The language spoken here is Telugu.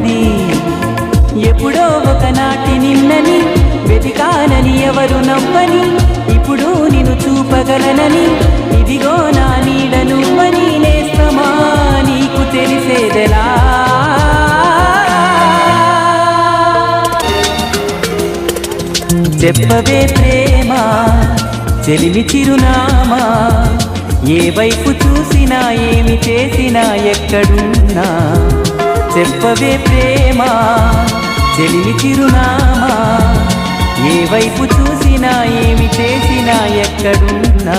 ఉంది. ఎప్పుడో ఒకనాటి నిన్నని వెతికానని ఎవరు నవ్వని, ఇప్పుడు నిన్ను చూపగలనని ఇదిగో నా నీడ నువ్వని. నేస్తమా నీకు తెలిసేదెలా? చెప్పవే ప్రేమ చెలిమి చిరునామా, ఏ వైపు చూసినా ఏమి చేసినా ఎక్కడున్నా. చెప్పవే ప్రేమ చెలిమి చిరునామా, ఏ వైపు చూసినా ఏమి చేసినా ఎక్కడున్నా.